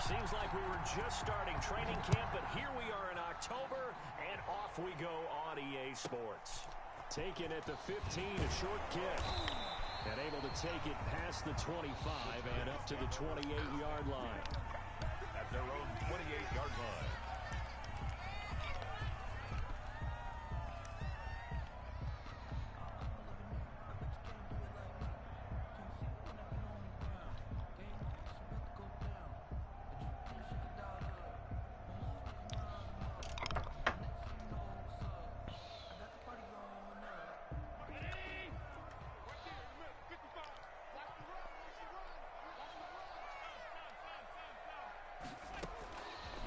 Seems like we were just starting training camp, but here we are in October, and off we go on EA Sports. Taken at the 15, a short kick. And able to take it past the 25 and up to the 28-yard line. At their own 28-yard line.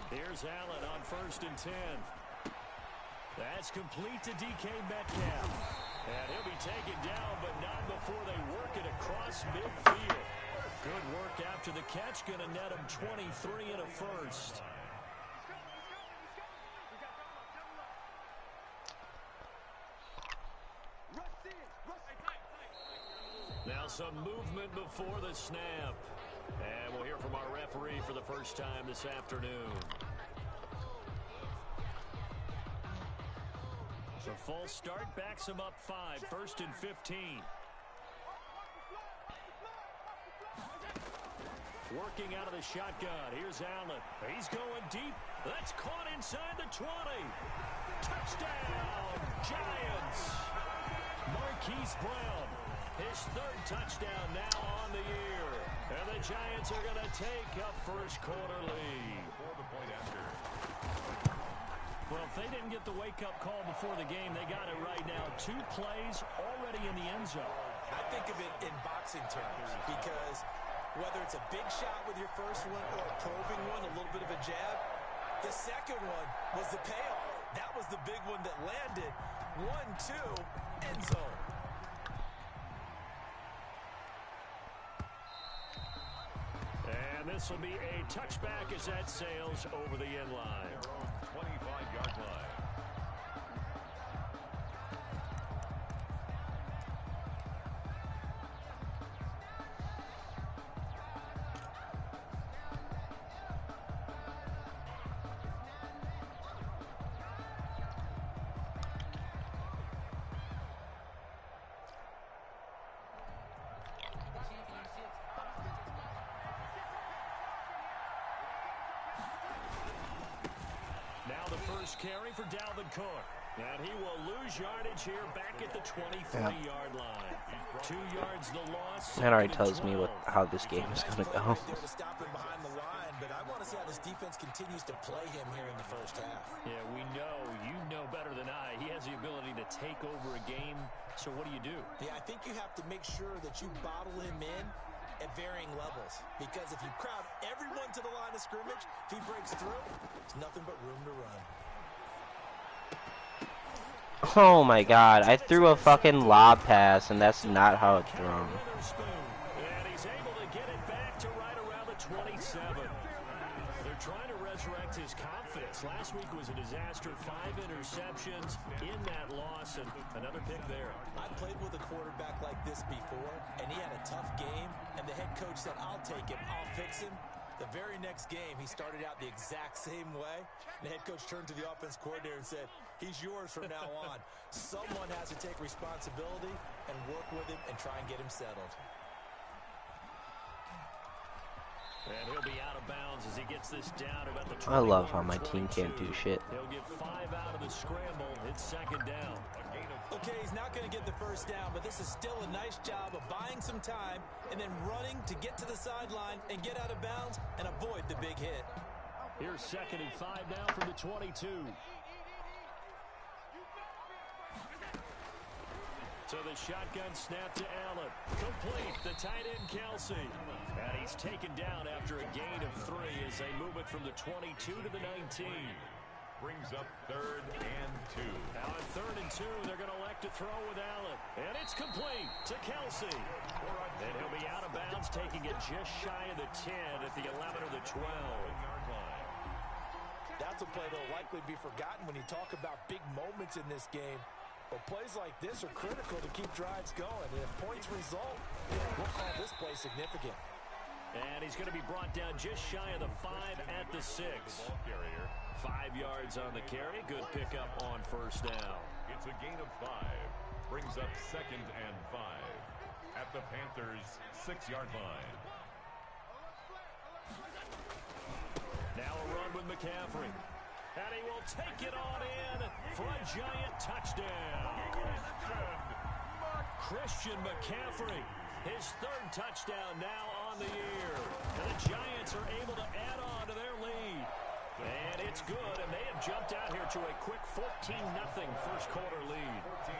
Here's Allen on 1st and 10. That's complete to DK Metcalf. And he'll be taken down, but not before they work it across midfield. Good work after the catch. Going to net him 23 and a first. Now some movement before the snap. And we'll hear from our referee for the first time this afternoon. The full start backs him up 5, 1st and 15. Working out of the shotgun. Here's Allen. He's going deep. That's caught inside the 20. Touchdown, Giants. Marquise Brown, his 3rd touchdown now on the year. And the Giants are going to take a first quarter lead. For the point after. Well, if they didn't get the wake-up call before the game, they got it right now. 2 plays already in the end zone. I think of it in boxing terms because whether it's a big shot with your first one or a probing one, a little bit of a jab, the second one was the payoff. That was the big one that landed. 1-2, end zone. And this will be a touchback as that sails over the end line. 25-yard line. Carry for Dalvin Cook. And he will lose yardage here back at the 23-yard line. 2 yards the loss. That already tells me how this game is going to go. To stop him behind the line, but I want to see how this defense continues to play him here in the first half. Yeah, we know. You know better than I. He has the ability to take over a game. So what do you do? Yeah, I think you have to make sure that you bottle him in at varying levels. Because if you crowd everyone to the line of scrimmage, if he breaks through, there's nothing but room to run. Oh my god, I threw a fucking lob pass and that's not how it's thrown. And he's able to get it back to right around the 27. They're trying to resurrect his confidence. Last week was a disaster, 5 interceptions in that loss, and another pick there. I played with a quarterback like this before, and he had a tough game, and the head coach said, I'll take him, I'll fix him. The very next game, he started out the exact same way. The head coach turned to the offense coordinator and said, he's yours from now on. Someone has to take responsibility and work with him and try and get him settled. And he'll be out of bounds as he gets this down about the 21. I love how my team can't do shit. He'll get 5 out of the scramble. It's 2nd down. Okay, he's not going to get the first down, but this is still a nice job of buying some time and then running to get to the sideline and get out of bounds and avoid the big hit. Here's 2nd and 5 now from the 22. So the shotgun snap to Allen. Complete. The tight end, Kelsey. And he's taken down after a gain of 3 as they move it from the 22 to the 19. Brings up 3rd and 2. Now on 3rd and 2, they're going to elect to throw with Allen. And it's complete to Kelsey. And he'll be out of bounds, taking it just shy of the 10 at the 11 or the 12. That's a play that will likely be forgotten when you talk about big moments in this game. But plays like this are critical to keep drives going. And if points result, we'll call this play significant. And he's going to be brought down just shy of the 5 at the 6. Ball carrier. 5 yards on the carry. Good pickup on first down. It's a gain of 5. Brings up 2nd and 5 at the Panthers' 6-yard line. Now a run with McCaffrey. And he will take it on in for a giant touchdown. Christian McCaffrey, his 3rd touchdown now on the year. And the Giants are able to add on to their lead. And it's good, and they have jumped out here to a quick 14-0 first quarter lead. 14.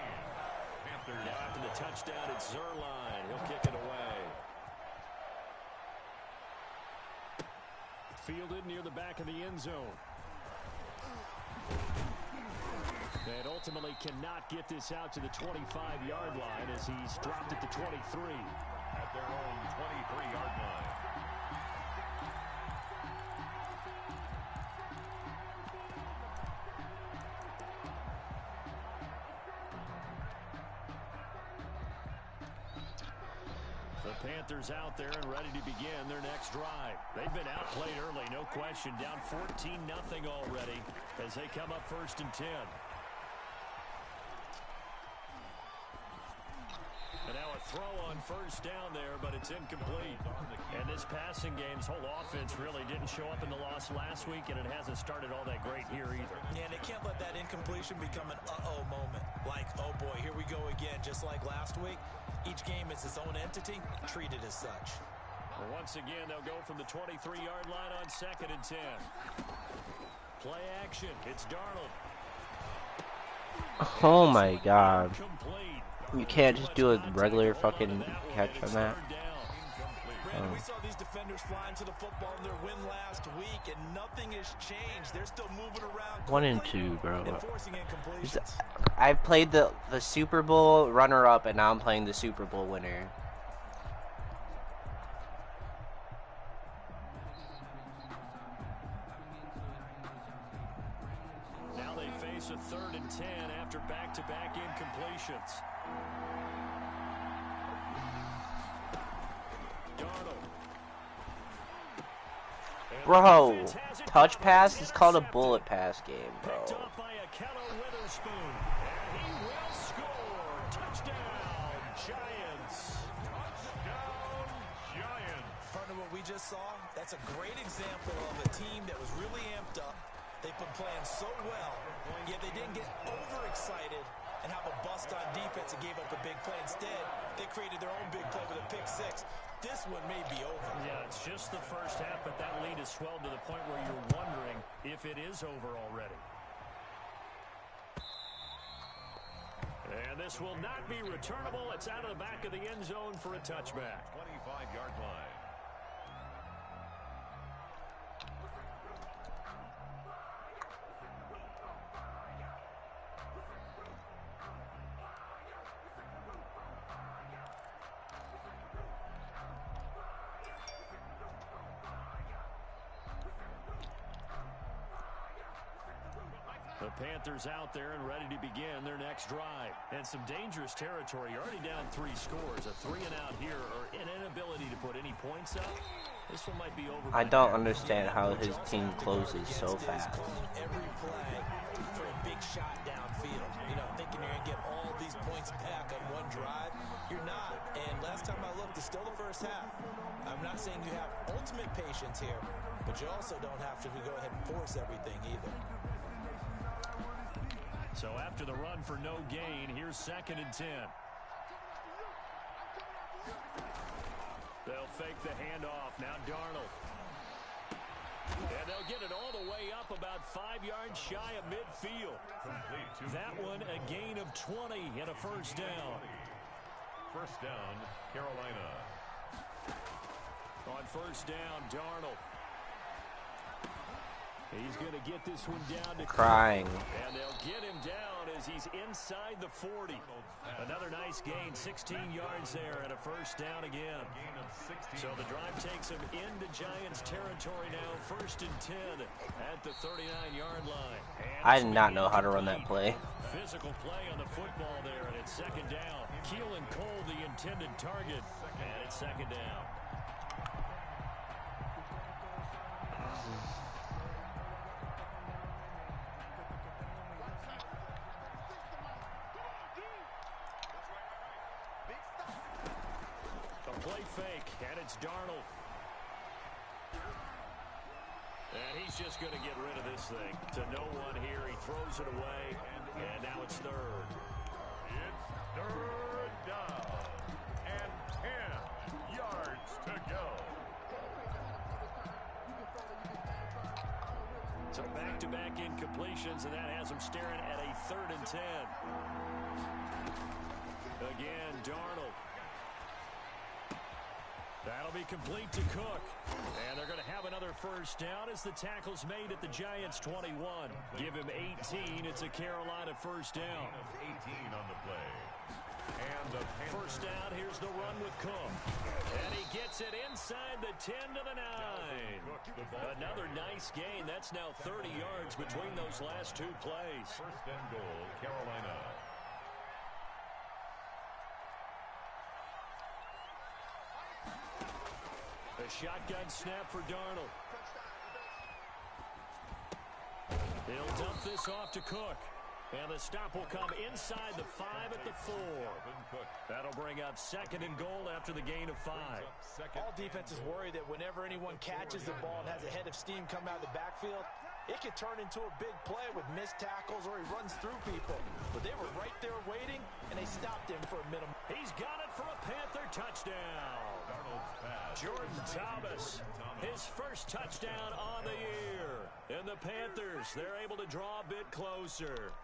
Panthers. Now after the touchdown, it's Zerline. He'll kick it away. Fielded near the back of the end zone. And ultimately cannot get this out to the 25-yard line as he's dropped at the 23. At their own 23-yard line. The Panthers out there and ready to begin their next drive. They've been outplayed early, no question. Down 14-0 already as they come up 1st and 10. And now a throw on first down there, but it's incomplete. And this passing game's whole offense really didn't show up in the loss last week, and it hasn't started all that great here either. Yeah, they can't let that incompletion become an uh-oh moment. Like, oh boy, here we go again, just like last week. Each game is its own entity, treated as such. Well, once again, they'll go from the 23-yard line on 2nd and 10. Play action. It's Darnold. Oh my God. Complete. You can't just do a regular fucking catch on that. Brandon, we saw these defenders flying to the football in their win last week, and nothing has changed. They're still moving around. 1 and 2, bro. Enforcing incompletions. I've played the Super Bowl runner-up, and now I'm playing the Super Bowl winner. Now they face a 3rd and 10 after back-to-back incompletions. Bro, touch pass is called a bullet pass game, bro. Picked up by Witherspoon, and he will score. Touchdown, Giants. Touchdown, Giants. Partner, what we just saw, that's a great example of a team that was really amped up. They've been playing so well, yet they didn't get overexcited and have a bust on defense and gave up a big play. Instead, they created their own big play with a pick 6. This one may be over. Yeah, it's just the first half, but that lead has swelled to the point where you're wondering if it is over already. And this will not be returnable. It's out of the back of the end zone for a touchback. 25-yard line. The Panthers out there and ready to begin their next drive. And some dangerous territory. You're already down 3 scores. A 3-and-out here or an inability to put any points up. This one might be over. I don't understand how his team closes so fast. Every play for a big shot downfield. You know, thinking you're going to get all these points back on one drive. You're not. And last time I looked, it's still the first half. I'm not saying you have ultimate patience here, but you also don't have to go ahead and force everything either. So after the run for no gain, here's 2nd and 10. They'll fake the handoff. Now Darnold. And they'll get it all the way up about 5 yards shy of midfield. That one a gain of 20 and a first down. First down, Carolina. On first down, Darnold. He's going to get this one down to Crying. And they'll get him down as he's inside the 40. Another nice gain, 16 yards there and a first down again. So the drive takes him into Giants territory now, 1st and 10 at the 39-yard line. And I did not know how to run that play. Physical play on the football there, and it's 2nd down. Keelan Cole, the intended target, and it's 2nd down. A play fake, and it's Darnold. And he's just going to get rid of this thing. To no one here, he throws it away, and now it's third. It's third down, and 10 yards to go. So back-to-back incompletions, and that has him staring at a 3rd and 10. Again, Darnold. That'll be complete to Cook. And they're going to have another first down as the tackle's made at the Giants' 21. Give him 18. It's a Carolina first down. 18 on the play. And the first down, here's the run with Cook. And he gets it inside the 10 to the 9. Another nice gain. That's now 30 yards between those last two plays. First and goal, Carolina. A shotgun snap for Darnold. He'll dump this off to Cook. And the stop will come inside the 5 at the 4. That'll bring up 2nd and goal after the gain of 5. All defenses worry that whenever anyone catches the ball and has a head of steam come out of the backfield, it can turn into a big play with missed tackles or he runs through people. But they were right there waiting, and they stopped him for a minimum. He's got it for a Panther touchdown. Jordan Thomas, his first touchdown on the year. And the Panthers, they're able to draw a bit closer.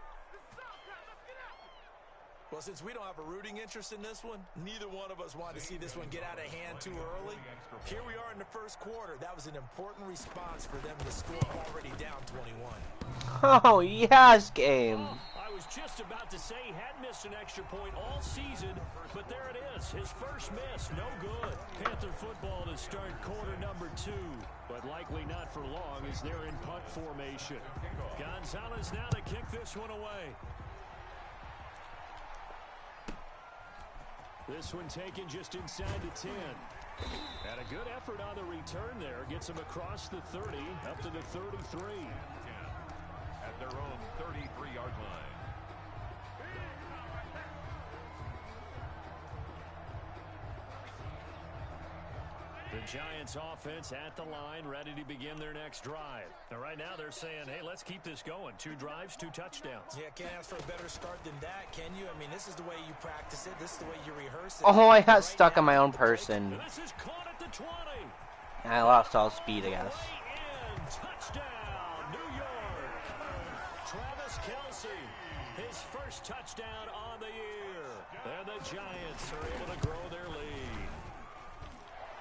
Well, since we don't have a rooting interest in this one, neither one of us wanted to see this one get out of hand too early. Here we are in the first quarter. That was an important response for them to score already down 21. Oh, yes, game. I was just about to say he hadn't missed an extra point all season, but there it is. His first miss, no good. Panther football to start quarter number 2, but likely not for long as they're in punt formation. Gonzalez now to kick this one away. This one taken just inside the 10. And a good effort on the return there. Gets him across the 30, up to the 33. At their own 33-yard line. The Giants offense at the line, ready to begin their next drive. Now, right now they're saying, hey, let's keep this going. 2 drives, 2 touchdowns. Yeah, can't ask for a better start than that, can you? I mean, this is the way you practice it. This is the way you rehearse it. Oh, I got stuck on my own person. This is caught at the 20. I lost all speed, I guess. Touchdown, New York. Travis Kelce, his first touchdown on the year. And the Giants are able to grow their lead.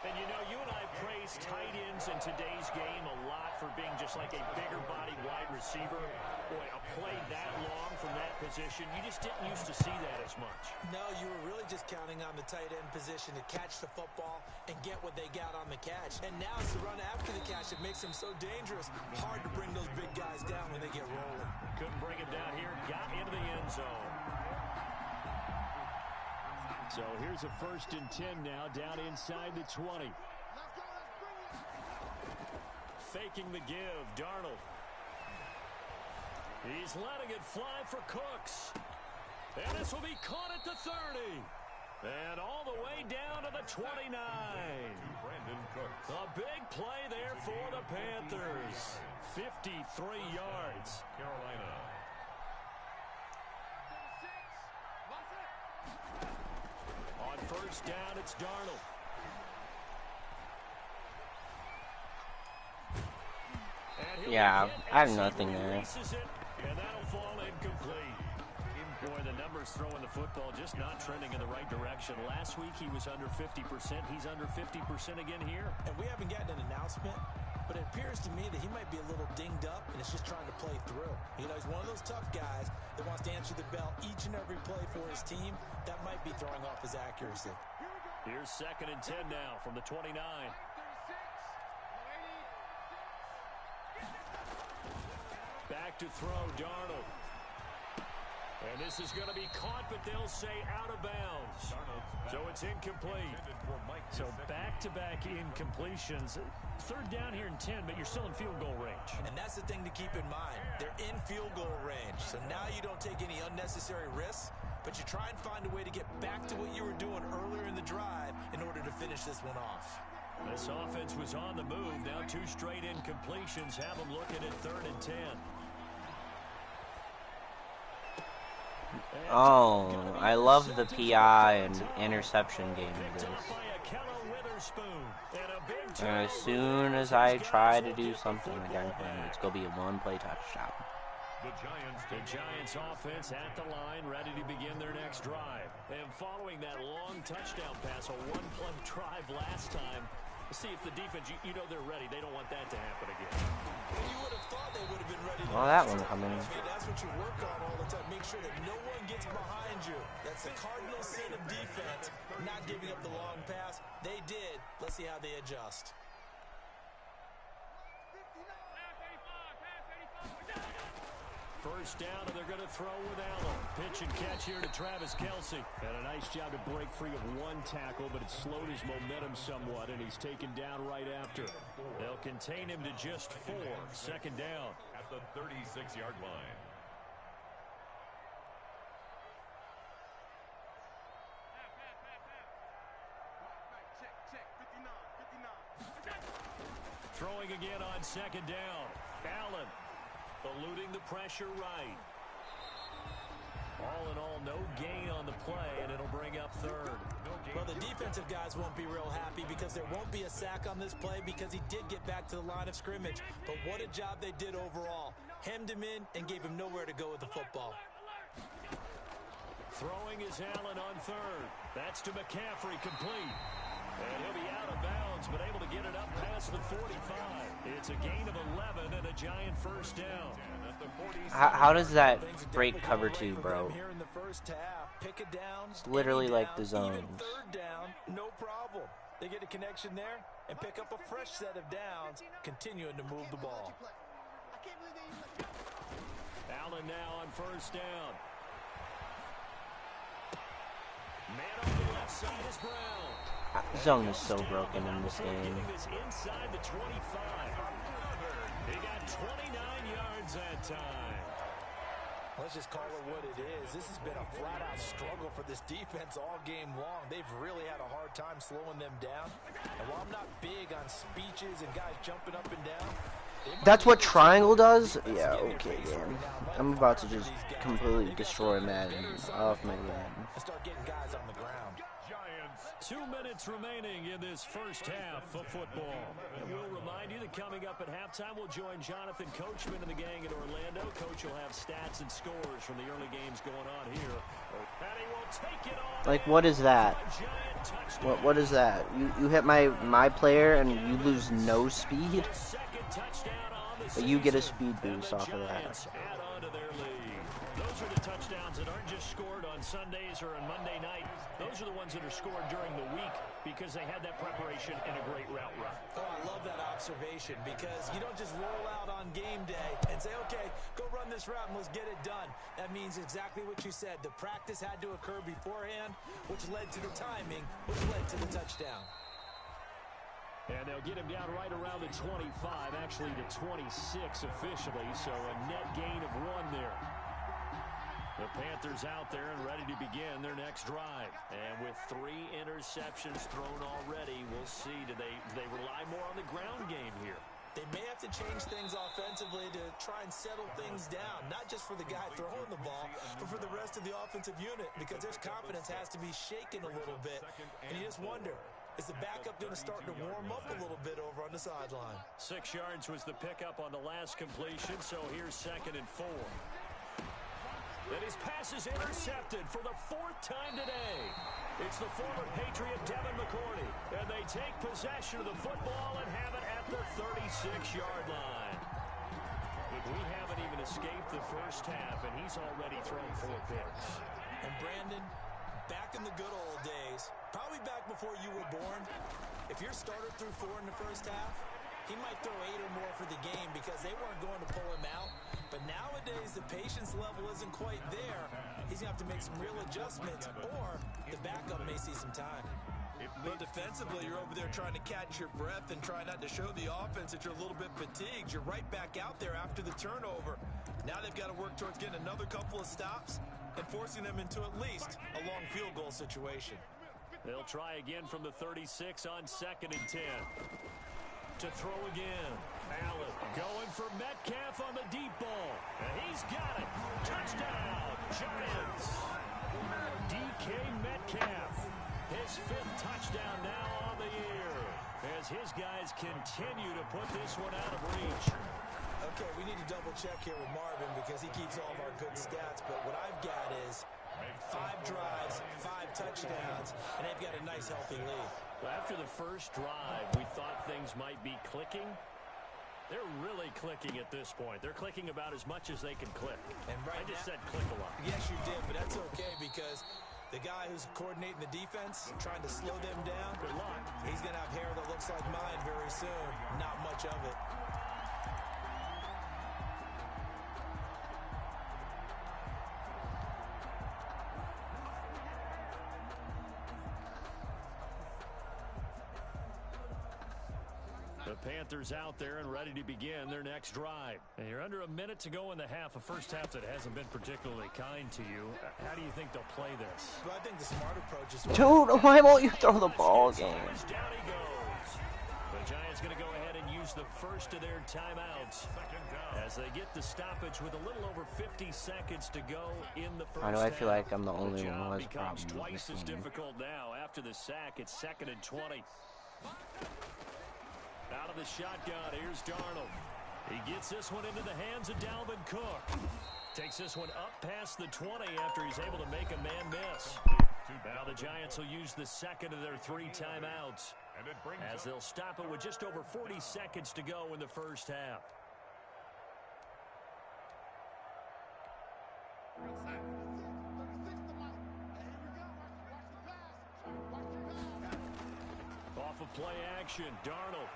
And you know, you and I praise tight ends in today's game a lot for being just like a bigger body wide receiver. Boy, a play that long from that position, you just didn't used to see that as much. No, you were really just counting on the tight end position to catch the football and get what they got on the catch. And now it's the run after the catch that makes them so dangerous. Hard to bring those big guys down when they get rolling. Couldn't bring him down here, got into the end zone. So here's a 1st and 10 now, down inside the 20. Faking the give, Darnold. He's letting it fly for Cooks. And this will be caught at the 30. And all the way down to the 29. A big play there for the Panthers. 53 yards. Carolina. On first down, it's Darnold. Yeah, I have nothing there. And that'll fall incomplete. Boy, the numbers throwing the football just not trending in the right direction. Last week he was under 50%. He's under 50% again here. And we haven't gotten an announcement, but it appears to me that he might be a little dinged up and is just trying to play through. You know, he's one of those tough guys that wants to answer the bell each and every play for his team. That might be throwing off his accuracy. Here's 2nd and 10 now from the 29. Back to throw, Darnold. And this is going to be caught, but they'll say out of bounds. So it's incomplete. So back-to-back incompletions. Third down here in 10, but you're still in field goal range. And that's the thing to keep in mind. They're in field goal range. So now you don't take any unnecessary risks, but you try and find a way to get back to what you were doing earlier in the drive in order to finish this one off. This offense was on the move. Now 2 straight incompletions have them looking at 3rd and 10. Oh, I love the PI and interception game of this. And as soon as I try to do something against them, it's going to be a one-play touchdown. The Giants offense at the line, ready to begin their next drive. And following that long touchdown pass, a one-play drive last time, see if the defense, you know they're ready. They don't want that to happen again. You would have thought they would have been ready. Well, that one coming. I mean, that's what you work on all the time. Make sure that no one gets behind you. That's the cardinal sin of defense, not giving up the long pass. They did. Let's see how they adjust. First down, and they're going to throw with Allen. Pitch and catch here to Travis Kelce. And a nice job to break free of one tackle, but it slowed his momentum somewhat, and he's taken down right after. They'll contain him to just 4. Second down. At the 36-yard line. Throwing again on second down. Allen eluding the pressure right. All in all, no gain on the play, and it'll bring up 3rd. Well, the defensive guys won't be real happy because there won't be a sack on this play because he did get back to the line of scrimmage. But what a job they did overall. Hemmed him in and gave him nowhere to go with the football. Throwing is Allen on 3rd. That's to McCaffrey, complete. And he'll be out of bounds, but able to get it up past the 45. It's a gain of 11 and a Giant first down. How does that break cover 2, bro? Here in the first half, pick it down. It's literally like the zones. Even 3rd down, no problem. They get a connection there and pick up a fresh set of downs, continuing to move the ball. Allen now on first down. Man on the left side is Brown. Zone is so broken in this game. Inside the 25. He got 29 yards that time. Let's just call it what it is. This has been a flat-out struggle for this defense all game long. They've really had a hard time slowing them down. And while I'm not big on speeches and guys jumping up and down, that's what triangle does? Yeah, okay, man. I'm about to just completely destroy Madden off my Madden. Start getting guys on the ground. 2 minutes remaining in this first half of football. And we'll remind you that coming up at halftime, we'll join Jonathan Coachman and the gang in Orlando. Coach will have stats and scores from the early games going on here. And he will take it on. Like, what is that? What is that? You hit my player and you lose no speed? But you get a speed boost off of that. Add on to their lead. Those are the touchdowns that aren't just scored on Sundays or on Monday night. Those are the ones that are scored during the week because they had that preparation and a great route run. Oh, I love that observation because you don't just roll out on game day and say, okay, go run this route and let's get it done. That means exactly what you said. The practice had to occur beforehand, which led to the timing, which led to the touchdown. And they'll get him down right around the 25, actually the 26 officially, so a net gain of 1 there. The Panthers out there and ready to begin their next drive. And with 3 interceptions thrown already, we'll see. Do they rely more on the ground game here? They may have to change things offensively to try and settle things down, not just for the guy throwing the ball, but for the rest of the offensive unit, because their confidence has to be shaken a little bit. And you just wonder, is the backup going to start to warm up a little bit over on the sideline? 6 yards was the pickup on the last completion, so here's 2nd and 4. And his pass is intercepted for the 4th time today. It's the former Patriot Devin McCourty. And they take possession of the football and have it at the 36-yard line. We haven't even escaped the first half, and he's already thrown 4 picks. And Brandon, back in the good old days, probably back before you were born, if your starter threw 4 in the first half, He might throw 8 or more for the game because they weren't going to pull him out. But nowadays, the patience level isn't quite there. He's going to have to make some real adjustments, or the backup may see some time. But defensively, you're over there trying to catch your breath and try not to show the offense that you're a little bit fatigued. You're right back out there after the turnover. Now they've got to work towards getting another couple of stops and forcing them into at least a long field goal situation. They'll try again from the 36 on 2nd and 10. To throw again. Allen going for Metcalf on the deep ball. And he's got it. Touchdown, Giants. DK Metcalf. His 5th touchdown now on the year. As his guys continue to put this one out of reach. Okay, we need to double check here with Marvin because he keeps all of our good stats. But what I've got is 5 drives, 5 touchdowns, and they've got a nice healthy lead. Well, after the first drive, we thought things might be clicking. They're really clicking at this point. They're clicking about as much as they can click. And I just said click a lot. Yes, you did, but that's okay because the guy who's coordinating the defense, trying to slow them down, good luck. He's going to have hair that looks like mine very soon. Not much of it. The Panthers out there and ready to begin their next drive. And you're under a minute to go in the half, a first half that hasn't been particularly kind to you. How do you think they'll play this? Well, I think the smart approach is... Dude, why won't you throw the ball again? Down he goes. The Giants going to go ahead and use the first of their timeouts as they get the stoppage with a little over 50 seconds to go in the first half. Why do I feel like I'm the only one who has problems with twice this as game? difficult now. After the sack, it's 2nd and 20. Out of the shotgun, here's Darnold. He gets this one into the hands of Dalvin Cook. Takes this one up past the 20 after he's able to make a man miss. Now the Giants will use the second of their 3 timeouts as they'll stop it with just over 40 seconds to go in the first half. Off of play action, Darnold.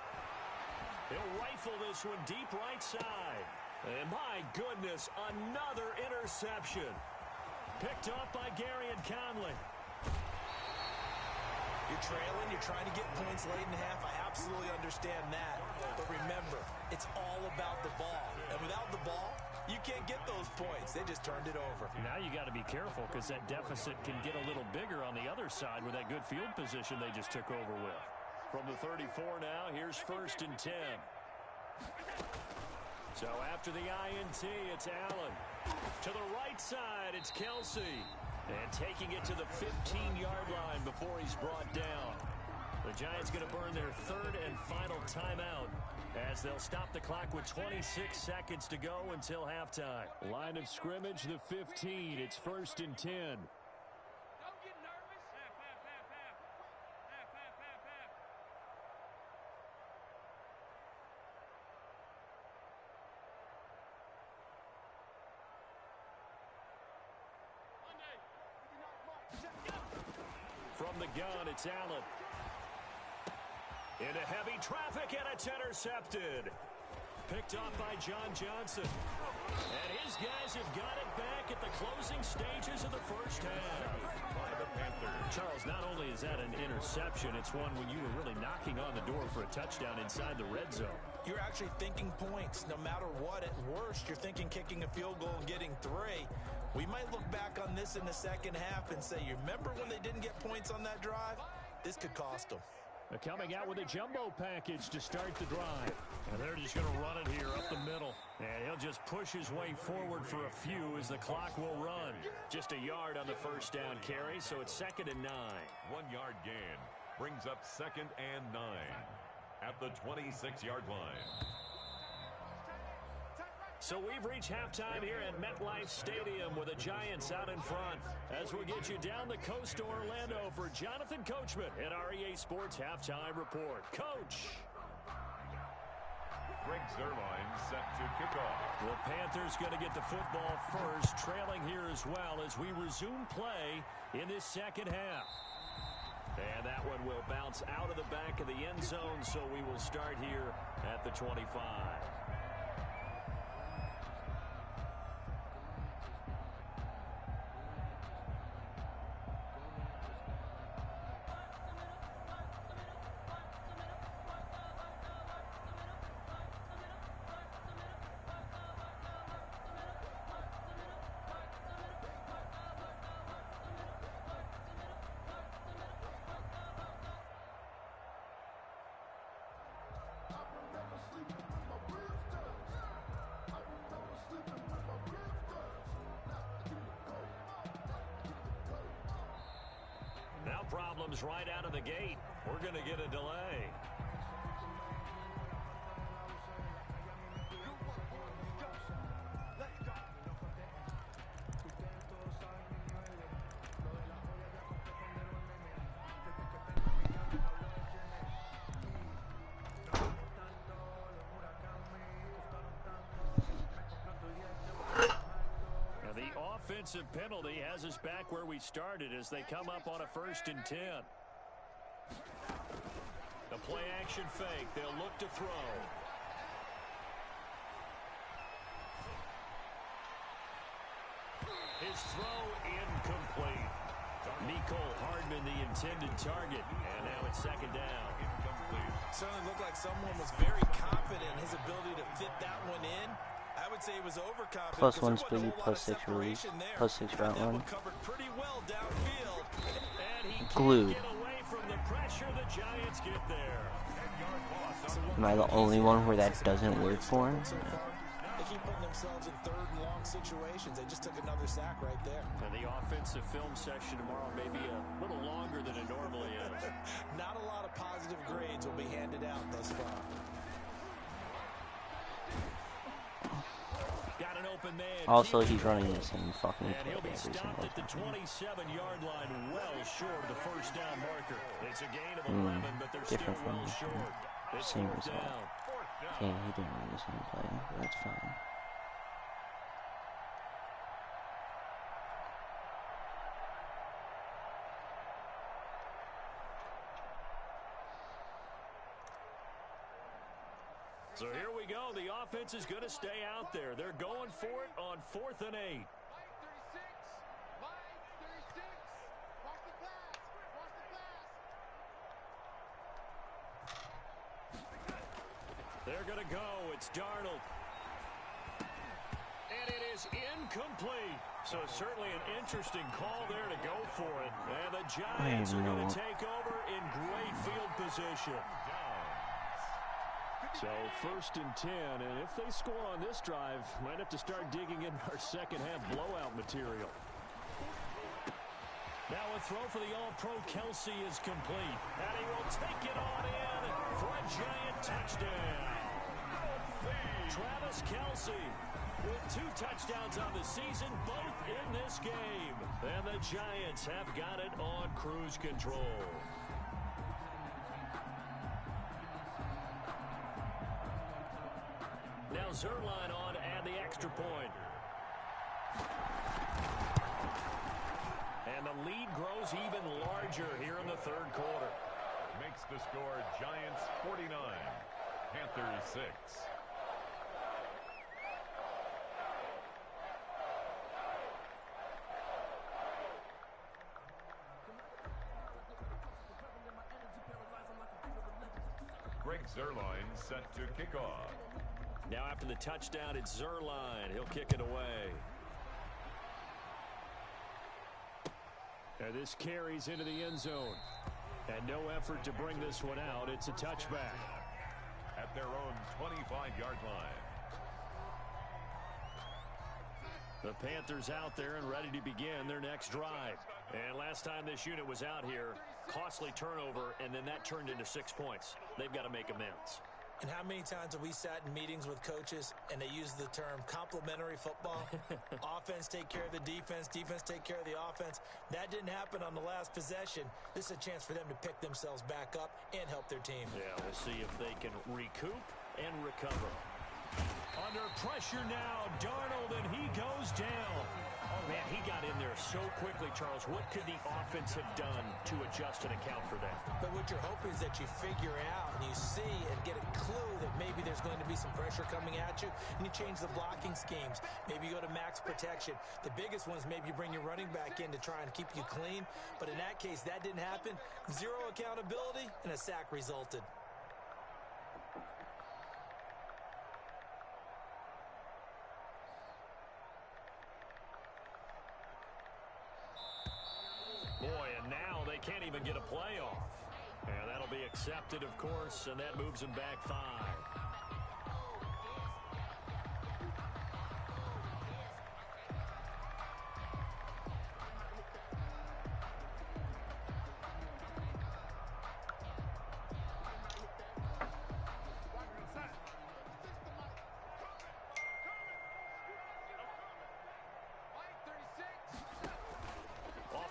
He'll rifle this one deep right side. And my goodness, another interception. Picked off by Gary and Conley. You're trailing, you're trying to get points late in the half. I absolutely understand that. But remember, it's all about the ball. And without the ball, you can't get those points. They just turned it over. Now you got to be careful because that deficit can get a little bigger on the other side with that good field position they just took over with. From the 34 now, here's 1st and 10. So after the INT, it's Allen. To the right side, it's Kelsey. And taking it to the 15-yard line before he's brought down. The Giants going to burn their 3rd and final timeout as they'll stop the clock with 26 seconds to go until halftime. Line of scrimmage, the 15. It's 1st and 10. From the gun, it's Allen. Into heavy traffic, and it's intercepted. Picked off by John Johnson. And his guys have got it back at the closing stages of the first half. By the Panthers. Charles, not only is that an interception, it's one when you were really knocking on the door for a touchdown inside the red zone. You're actually thinking points. No matter what, at worst, you're thinking kicking a field goal and getting 3. We might look back on this in the second half and say, you remember when they didn't get points on that drive? This could cost them. They're coming out with a jumbo package to start the drive. And they're just going to run it here up the middle. And he'll just push his way forward for a few as the clock will run. Just a yard on the first down carry, so it's 2nd and 9. 1-yard gain brings up 2nd and 9 at the 26-yard line. So we've reached halftime here at MetLife Stadium with the Giants out in front. As we get you down the coast to Orlando for Jonathan Coachman at REA Sports Halftime Report. Coach. Greg Zuerlein set to kick off. The Panthers going to get the football first, trailing here as well as we resume play in this second half. And that one will bounce out of the back of the end zone, so we will start here at the 25. Now problems right out of the gate. We're going to get a delay. Offensive penalty has us back where we started as they come up on a 1st and 10. The play action fake. They'll look to throw. His throw incomplete. Nicole Hardman the intended target. And now it's 2nd down. Incomplete. Certainly looked like someone was very confident in his ability to fit that one in. I would say he was overconfident. +1 speed, +6 release, +6 route run. Well downfield. And he glued. Get away from the pressure. The Giants get there. Am I the only one where that doesn't work for him? They keep putting themselves in 3rd and long situations. They just took another sack right there. And the offensive film session tomorrow may be a little longer than it normally is. Not a lot of positive grades will be handed out thus far. Got an open man. Also, he's running the same fucking play every single time. And he'll be stopped at the time. 27-yard line, well short of the 1st down marker. It's a gain of 11, but they're still Different well from short. It's same 4th result. down. Yeah, he didn't run the same play, but that's fine. So here we go. The offense is going to stay out there. They're going for it on 4th and 8. They're going to go. It's Darnold. And it is incomplete. So certainly an interesting call there to go for it. And the Giants are going to take over in great field position. So 1st and 10, and if they score on this drive, might have to start digging in our second-half blowout material. Now a throw for the All-Pro Kelsey is complete, and he will take it on in for a Giant touchdown. Travis Kelsey with 2 touchdowns on the season, both in this game. And the Giants have got it on cruise control. Now Zerline on to add the extra point. And the lead grows even larger here in the 3rd quarter. Makes the score Giants 49, Panthers 6. Greg Zerline set to kick off. Now after the touchdown, it's Zerline. He'll kick it away. And this carries into the end zone. And no effort to bring this one out. It's a touchback. At their own 25-yard line. The Panthers out there and ready to begin their next drive. And last time this unit was out here, costly turnover, and then that turned into 6 points. They've got to make amends. And how many times have we sat in meetings with coaches and they use the term complementary football? Offense take care of the defense, defense take care of the offense. That didn't happen on the last possession. This is a chance for them to pick themselves back up and help their team. Yeah, we'll see if they can recoup and recover. Under pressure now, Darnold, and he goes down. Oh, man, he got in there so quickly, Charles. What could the offense have done to adjust and account for that? But what you're hoping is that you figure out and you see and get a clue that maybe there's going to be some pressure coming at you, and you change the blocking schemes. Maybe you go to max protection. The biggest one is maybe you bring your running back in to try and keep you clean. But in that case, that didn't happen. Zero accountability, and a sack resulted. Boy, and now they can't even get a playoff. And that'll be accepted, of course, and that moves them back 5.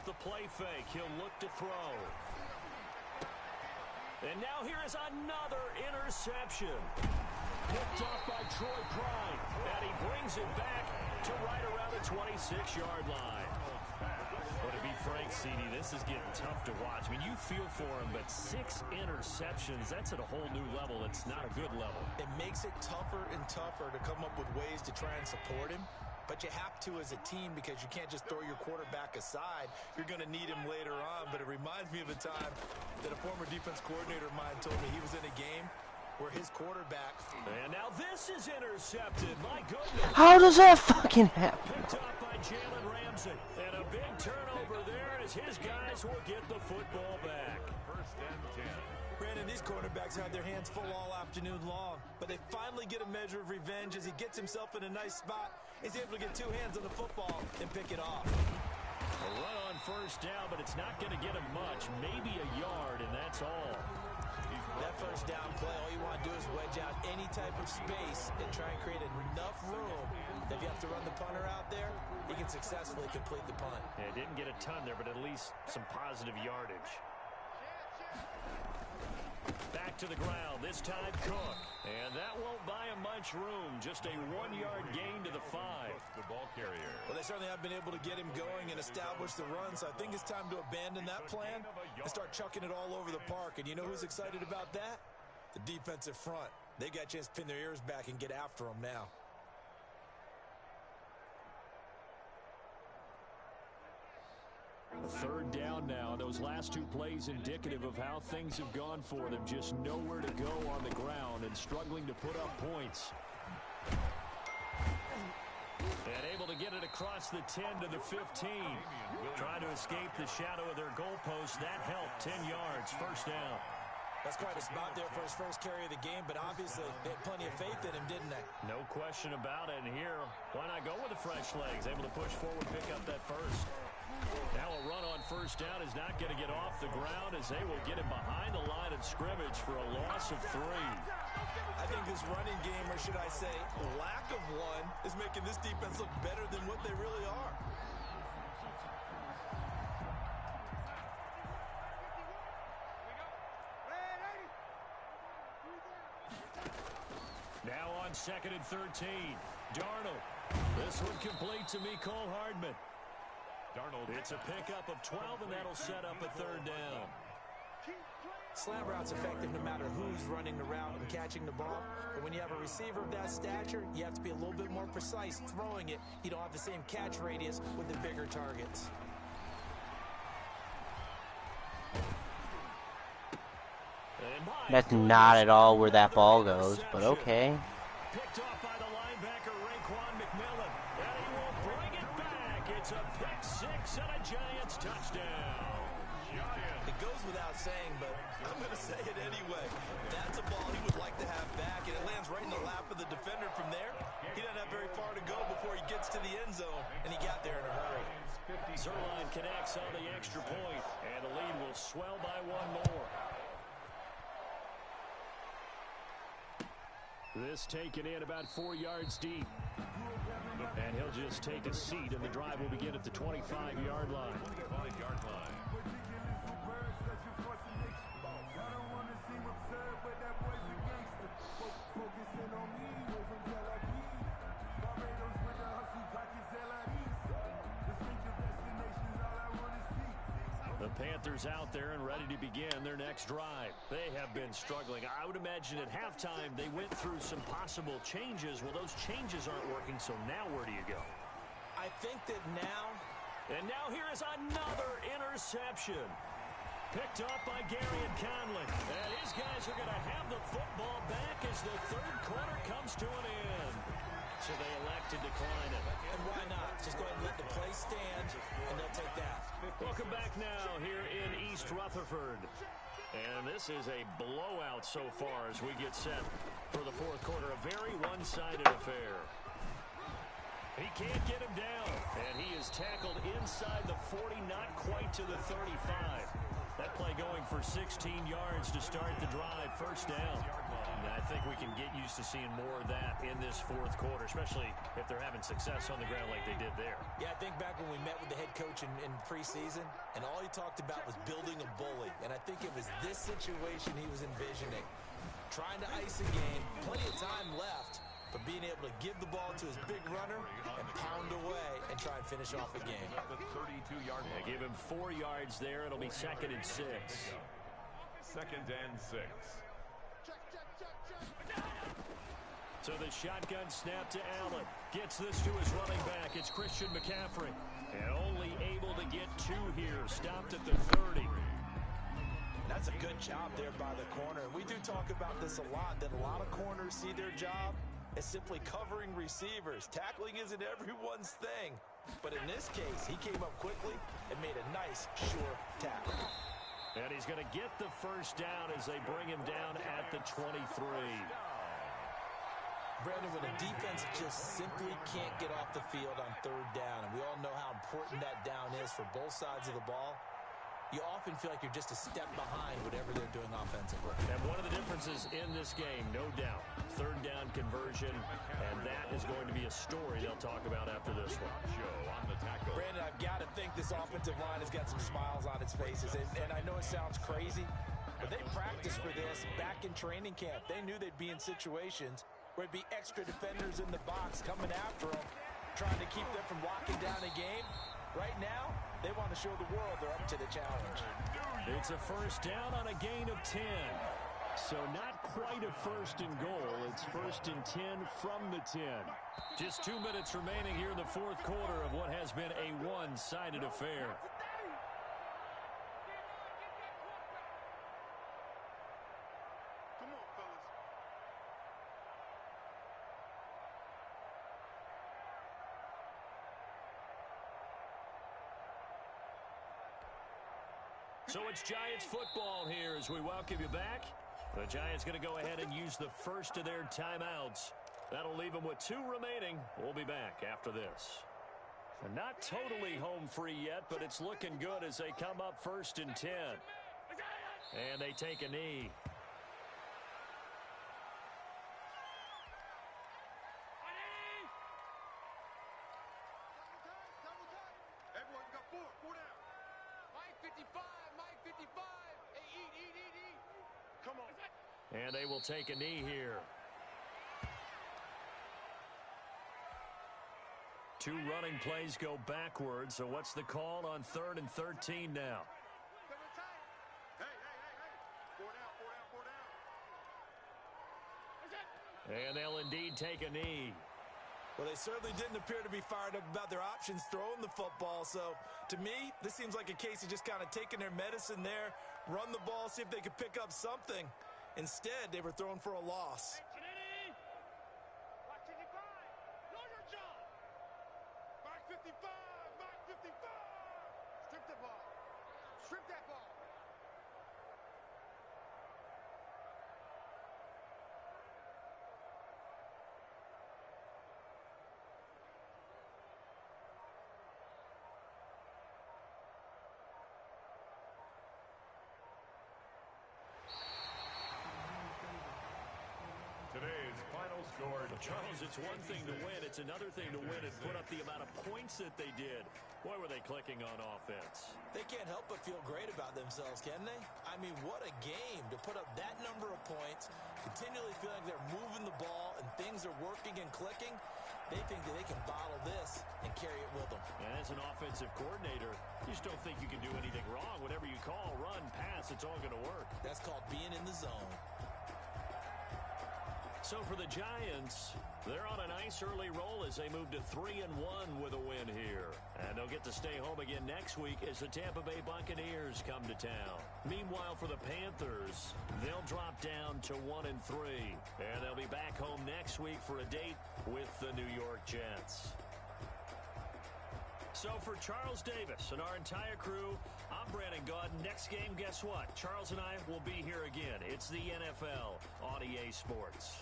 The play fake, he'll look to throw. And now here is another interception. Picked off by Troy Pride, and he brings it back to right around the 26-yard line. But to be frank, CD, this is getting tough to watch. I mean, you feel for him, but 6 interceptions, that's at a whole new level. It's not a good level. It makes it tougher and tougher to come up with ways to try and support him. But you have to as a team because you can't just throw your quarterback aside. You're going to need him later on. But it reminds me of a time that a former defense coordinator of mine told me he was in a game where his quarterback... And now this is intercepted. My goodness. How does that fucking happen? Picked up by Jalen Ramsey. And a big turnover there as his guys will get the football back. First and 10. Brandon, these quarterbacks had their hands full all afternoon long, but they finally get a measure of revenge as he gets himself in a nice spot. He's able to get 2 hands on the football and pick it off. A run on first down, but it's not going to get him much. Maybe a yard, and that's all. That first down play, all you want to do is wedge out any type of space and try and create enough room that if you have to run the punter out there, he can successfully complete the punt. Yeah, didn't get a ton there, but at least some positive yardage. Back to the ground, this time Cook. And that won't buy him much room. Just a 1-yard gain to the 5. The ball carrier. Well, they certainly have been able to get him going and establish the run, so I think it's time to abandon that plan and start chucking it all over the park. And you know who's excited about that? The defensive front. They got a chance to pin their ears back and get after him now. A 3rd down now. Those last 2 plays indicative of how things have gone for them. Just nowhere to go on the ground and struggling to put up points. And able to get it across the 10 to the 15. Trying to escape the shadow of their goalpost. That helped. 10 yards. First down. That's quite a spot there for his first carry of the game, but obviously they had plenty of faith in him, didn't they? No question about it. And here, why not go with the fresh legs? Able to push forward, pick up that first. Now a run on first down is not going to get off the ground as they will get him behind the line of scrimmage for a loss of 3. I think this running game, or should I say lack of one, is making this defense look better than what they really are. Now on 2nd and 13. Darnold. This one complete to Mecole Hardman. Darnold. It's a pickup of 12, and that'll set up a 3rd down. Slant route's effective no matter who's running the route and catching the ball. But when you have a receiver of that stature, you have to be a little bit more precise throwing it. You don't have the same catch radius with the bigger targets. That's not at all where that ball goes, but okay. Picked off by the linebacker, Raekwon McMillan. And he will bring it back. It's a pick 6 and a Giants touchdown. It goes without saying, but I'm going to say it anyway. That's a ball he would like to have back, and it lands right in the lap of the defender from there. He doesn't have very far to go before he gets to the end zone, and he got there in a hurry. Zerline connects on the extra point, and the lead will swell by 1 more. This taken in about 4 yards deep. And he'll just take a seat, and the drive will begin at the 25-yard line. 25-yard line. Panthers out there and ready to begin their next drive. They have been struggling. I would imagine at halftime they went through some possible changes. Well, those changes aren't working, so now where do you go? I think that now... And now here is another interception. Picked up by Gary and Conley. And his guys are going to have the football back as the third quarter comes to an end. So they elect to decline it. And why not? Just go ahead and let the play stand, and they'll take that. Welcome back now here in East Rutherford. And this is a blowout so far as we get set for the fourth quarter. A very one-sided affair. He can't get him down, and he is tackled inside the 40, not quite to the 35. That play going for 16 yards to start the drive, first down. And I think we can get used to seeing more of that in this fourth quarter, especially if they're having success on the ground like they did there. Yeah, I think back when we met with the head coach in preseason, and all he talked about was building a bully. And I think it was this situation he was envisioning. Trying to ice a game, plenty of time left, but being able to give the ball to his big runner and pound away and try and finish off a game. Yeah, give him 4 yards there. It'll be 2nd and 6. 2nd and 6. So the shotgun snap to Allen. Gets this to his running back. It's Christian McCaffrey. And only able to get 2 here. Stopped at the 30. That's a good job there by the corner. We do talk about this a lot, that a lot of corners see their job as simply covering receivers. Tackling isn't everyone's thing. But in this case, he came up quickly and made a nice, sure tackle. And he's going to get the first down as they bring him down at the 23. Brandon, when a defense just simply can't get off the field on third down, and we all know how important that down is for both sides of the ball, you often feel like you're just a step behind whatever they're doing offensively. And one of the differences in this game, no doubt, third down conversion, and that is going to be a story they'll talk about after this one. Brandon, I've got to think this offensive line has got some smiles on its faces, and I know it sounds crazy, but they practiced for this back in training camp. They knew they'd be in situations where it'd be extra defenders in the box coming after them, trying to keep them from locking down a game. Right now, they want to show the world they're up to the challenge. It's a first down on a gain of 10. So not quite a first and goal. It's 1st and 10 from the 10. Just 2 minutes remaining here in the fourth quarter of what has been a one-sided affair. So it's Giants football here as we welcome you back. The Giants going to go ahead and use the first of their timeouts. That'll leave them with 2 remaining. We'll be back after this. And not totally home free yet, but it's looking good as they come up 1st and 10. And they take a knee. And they will take a knee here. 2 running plays go backwards. So what's the call on 3rd and 13 now? And they'll indeed take a knee. Well, they certainly didn't appear to be fired up about their options throwing the football. So, to me, this seems like a case of just kind of taking their medicine there, run the ball, see if they could pick up something. Instead, they were thrown for a loss. Today's final score. Charles, it's one thing to win. It's another thing to win and put up the amount of points that they did. Boy, were they clicking on offense. They can't help but feel great about themselves, can they? I mean, what a game to put up that number of points, continually feeling like they're moving the ball and things are working and clicking. They think that they can bottle this and carry it with them. And as an offensive coordinator, you just don't think you can do anything wrong. Whatever you call, run, pass, it's all going to work. That's called being in the zone. So for the Giants, they're on a nice early roll as they move to 3-1 with a win here. And they'll get to stay home again next week as the Tampa Bay Buccaneers come to town. Meanwhile, for the Panthers, they'll drop down to 1-3. And they'll be back home next week for a date with the New York Jets. So for Charles Davis and our entire crew, I'm Brandon Gaudin. Next game, guess what? Charles and I will be here again. It's the NFL on EA Sports.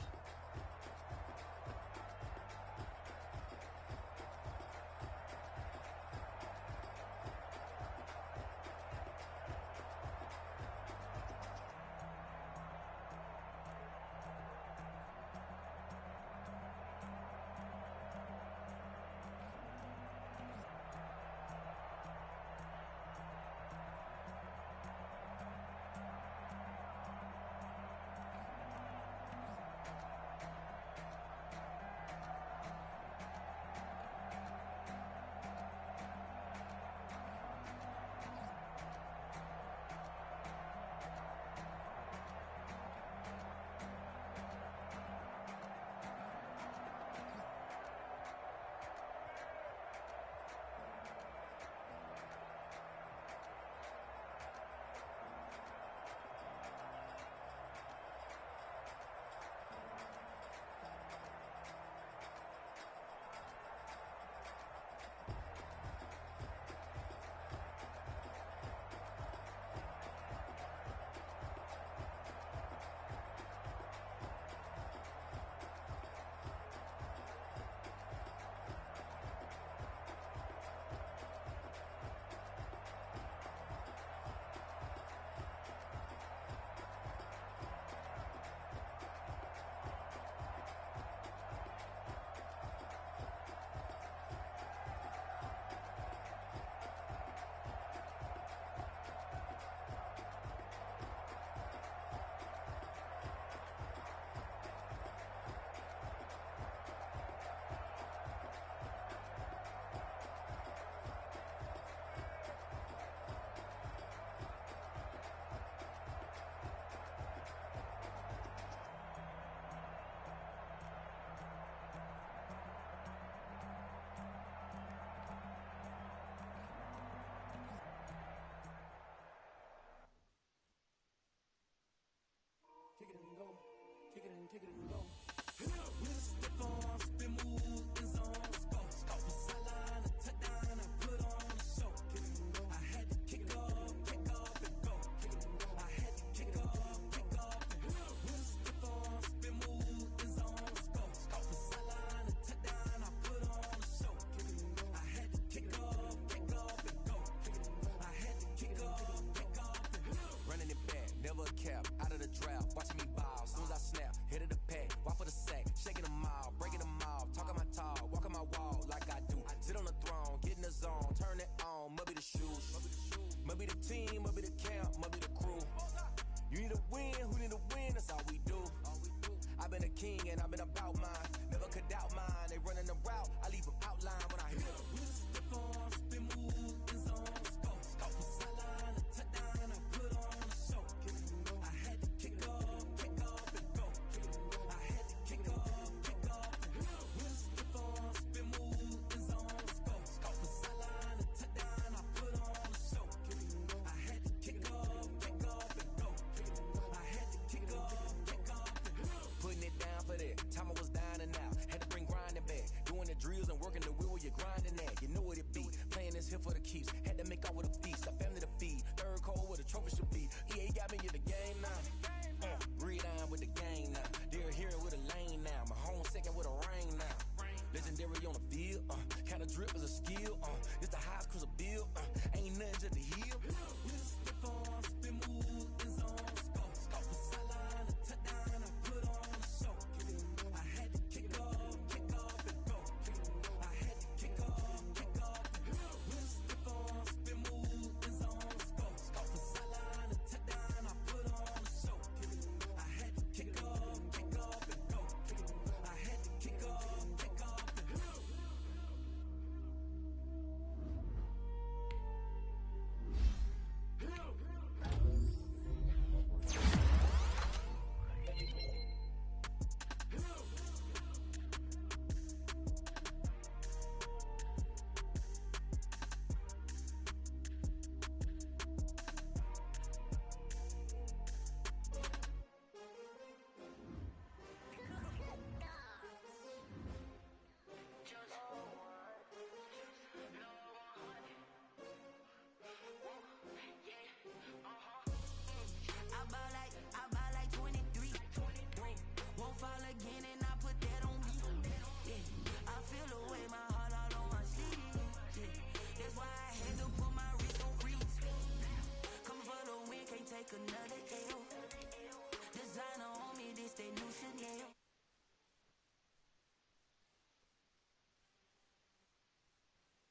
Trophy should be. EA got me in the game now. Read on with the game now.